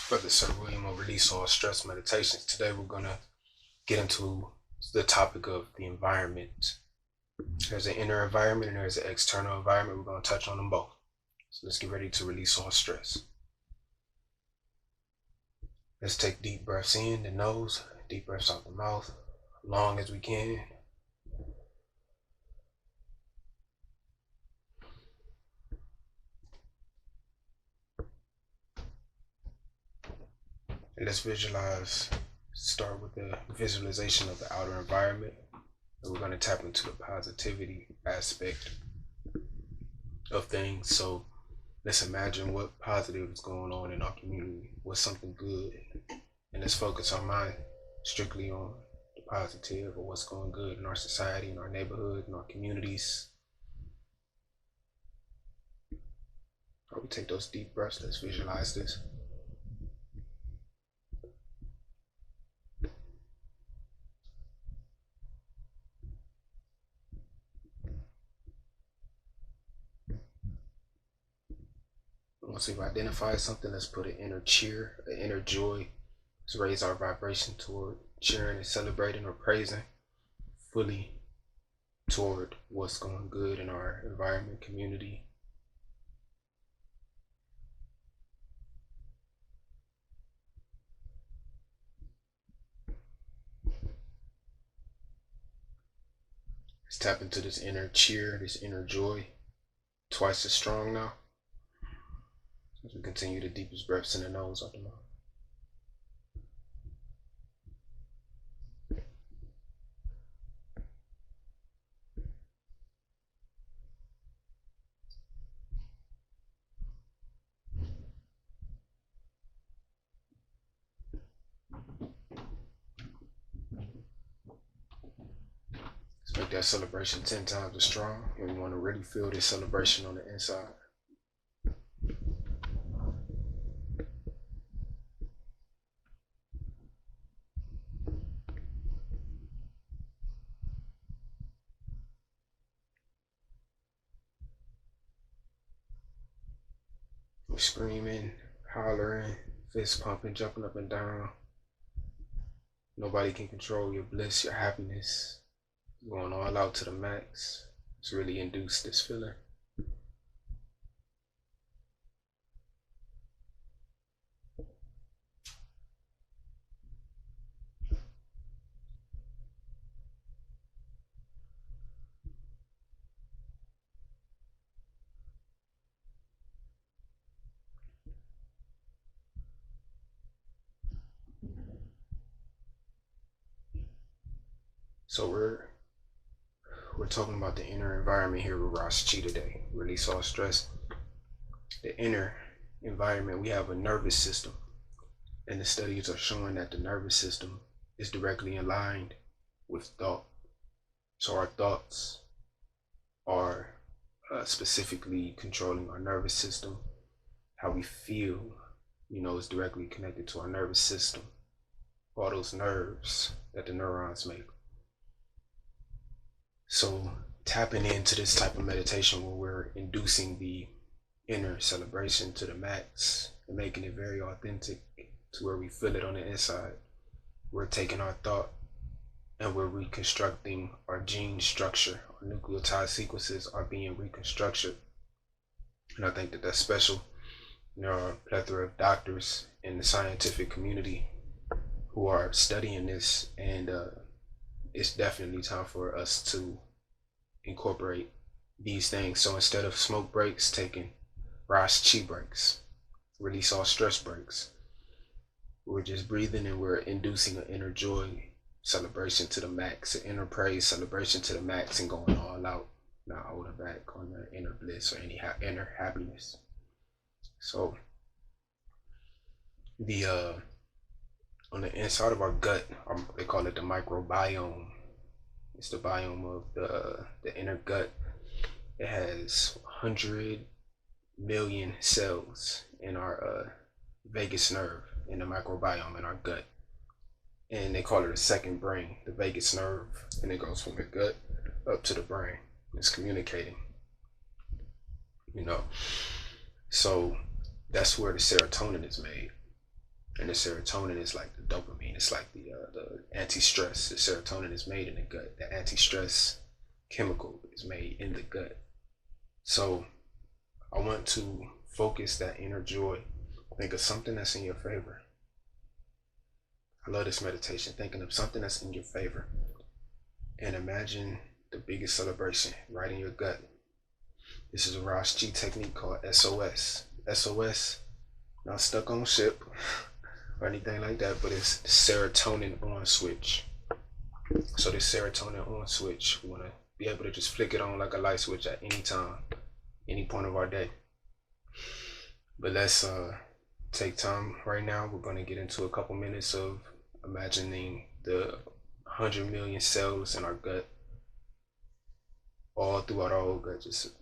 Brother Sir William of Release.All.Stress Meditations. Today we're going to get into the topic of the environment. There's an inner environment and there's an external environment. We're going to touch on them both. So let's get ready to release all stress. Let's take deep breaths in the nose, deep breaths out the mouth, long as we can. And let's visualize, start with the visualization of the outer environment. And we're going to tap into the positivity aspect of things. So let's imagine what positive is going on in our community. What's something good? And let's focus our mind strictly on the positive or what's going good in our society, in our neighborhood, in our communities. While we take those deep breaths, let's visualize this. Once we've identified something, let's put an inner cheer, an inner joy. Let's raise our vibration toward cheering and celebrating or praising fully toward what's going good in our environment, community. Let's tap into this inner cheer, this inner joy, twice as strong now. As we continue the deepest breaths in the nose, out the mouth. Let's make that celebration 10 times as strong, and we want to really feel this celebration on the inside. We're screaming, hollering, fist pumping, jumping up and down. Nobody can control your bliss, your happiness. Going all out to the max. It's really induced this feeling. So we're talking about the inner environment here with R.a.s today. Release all stress. The inner environment, we have a nervous system, and the studies are showing that the nervous system is directly aligned with thought. So our thoughts are specifically controlling our nervous system. How we feel, is directly connected to our nervous system. All those nerves that the neurons make. So tapping into this type of meditation where we're inducing the inner celebration to the max and making it very authentic to where we feel it on the inside. We're taking our thought and we're reconstructing our gene structure. Our nucleotide sequences are being reconstructed. And I think that that's special. There are a plethora of doctors in the scientific community who are studying this, and it's definitely time for us to incorporate these things. So instead of smoke breaks, taking R.a.s breaks, release all stress breaks. We're just breathing and we're inducing an inner joy celebration to the max, an inner praise celebration to the max, and going all out, not holding back on the inner bliss or any inner happiness. So the on the inside of our gut, they call it the microbiome. It's the biome of the inner gut. It has 100 million cells in our vagus nerve, in the microbiome in our gut. And they call it a second brain, the vagus nerve. And it goes from the gut up to the brain. It's communicating, So that's where the serotonin is made. And the serotonin is like the dopamine. It's like the anti-stress. The serotonin is made in the gut. The anti-stress chemical is made in the gut. So I want to focus that inner joy. Think of something that's in your favor. I love this meditation. Thinking of something that's in your favor. And imagine the biggest celebration right in your gut. This is a R.a.s technique called SOS. SOS, not stuck on ship or anything like that, but it's serotonin on switch. So this serotonin on switch, we want to be able to just flick it on like a light switch at any time, any point of our day. But let's take time right now. We're going to get into a couple minutes of imagining the 100 million cells in our gut, all throughout our whole gut, just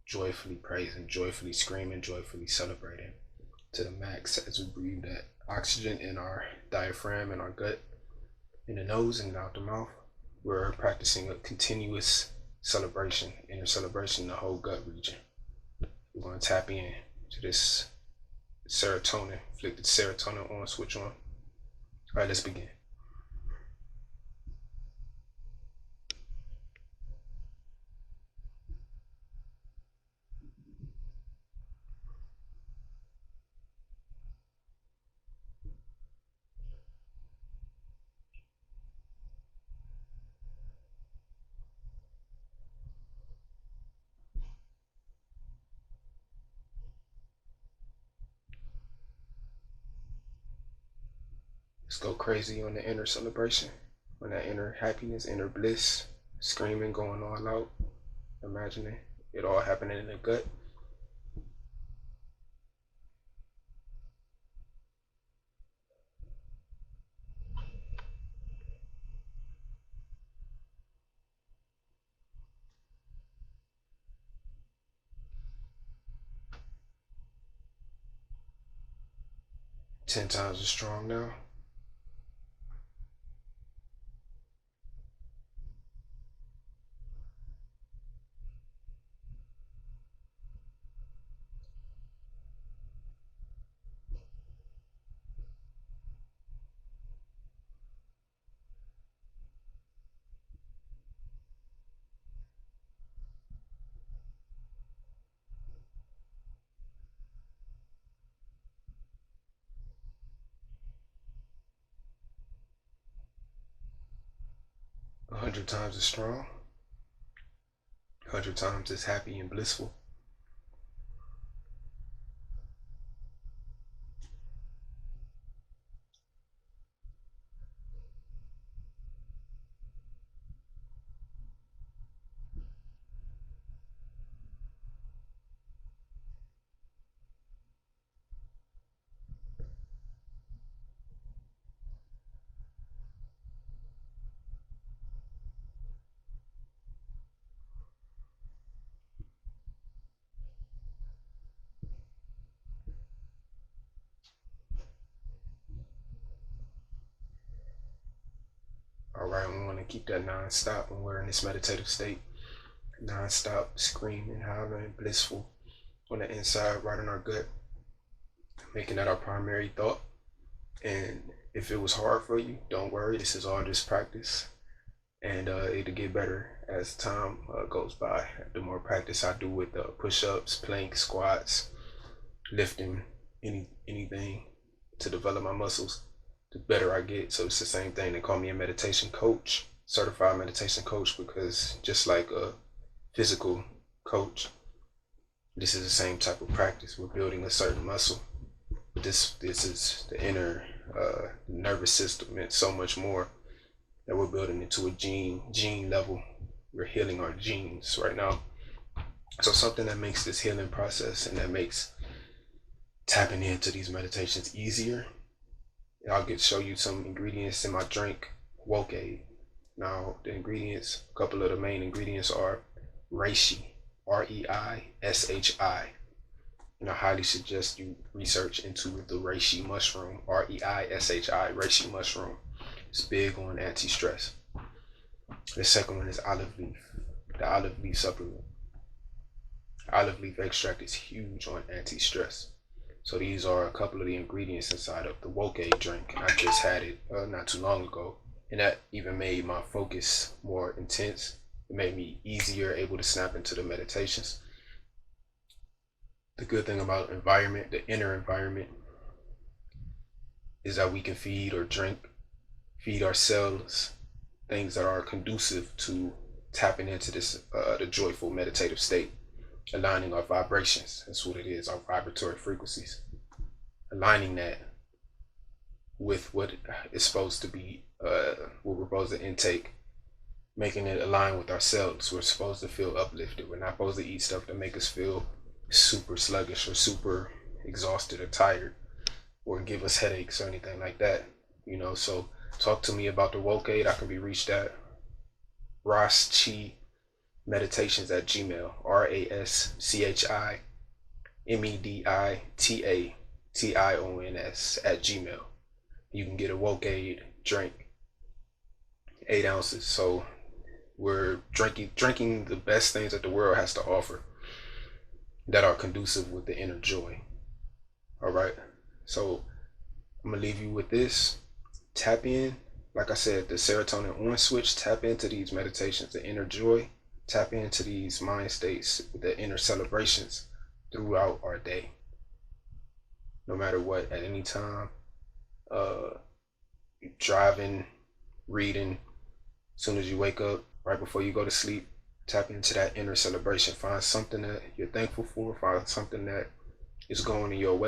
joyfully praising, joyfully screaming, joyfully celebrating to the max as we breathe that oxygen in our diaphragm, in our gut, in the nose and out the mouth. We're practicing a continuous celebration, inner celebration in the whole gut region. We're going to tap in to this serotonin, flick the serotonin on, switch on. All right, let's begin. Let's go crazy on the inner celebration, on that inner happiness, inner bliss, screaming, going all out, imagining it all happening in the gut. Ten times as strong now. A 100 times as strong. 100 times as happy and blissful. All right, we want to keep that non-stop when we're in this meditative state. Non-stop screaming, howling, blissful on the inside, right in our gut, making that our primary thought. And if it was hard for you, don't worry, this is all just practice, and it'll get better as time goes by. The more practice I do with push-ups, planks, squats, lifting, anything to develop my muscles, the better I get. So it's the same thing. They call me a meditation coach, certified meditation coach, because just like a physical coach, this is the same type of practice. We're building a certain muscle. This is the inner nervous system, and so much more that we're building into a gene level. We're healing our genes right now. So something that makes this healing process and that makes tapping into these meditations easier. I'll show you some ingredients in my drink, Woke Aid. Now the ingredients, a couple of the main ingredients are reishi, R.e.I.S.H.i. And I highly suggest you research into the reishi mushroom, R.e.I.S.H.i, reishi mushroom. It's big on anti-stress. The second one is olive leaf, the olive leaf supplement. Olive leaf extract is huge on anti-stress. So these are a couple of the ingredients inside of the woke drink. I just had it not too long ago, and that even made my focus more intense. It made me easier able to snap into the meditations. The good thing about environment, the inner environment, is that we can feed ourselves things that are conducive to tapping into this the joyful meditative state, aligning our vibrations. That's what it is, our vibratory frequencies. Aligning that with what is supposed to be, what we're supposed to intake, making it align with ourselves. We're supposed to feel uplifted. We're not supposed to eat stuff that make us feel super sluggish or super exhausted or tired or give us headaches or anything like that. So talk to me about the woke aid. I can be reached at raschimeditations@gmail. raschimeditations@gmail. You can get a woke aid drink, 8 ounces. So we're drinking the best things that the world has to offer that are conducive with the inner joy. All right. So I'm gonna leave you with this. Tap in, like I said, the serotonin on switch. Tap into these meditations, the inner joy. Tap into these mind states, the inner celebrations throughout our day. No matter what, at any time, driving, reading, as soon as you wake up, right before you go to sleep, tap into that inner celebration. Find something that you're thankful for. Find something that is going in your way.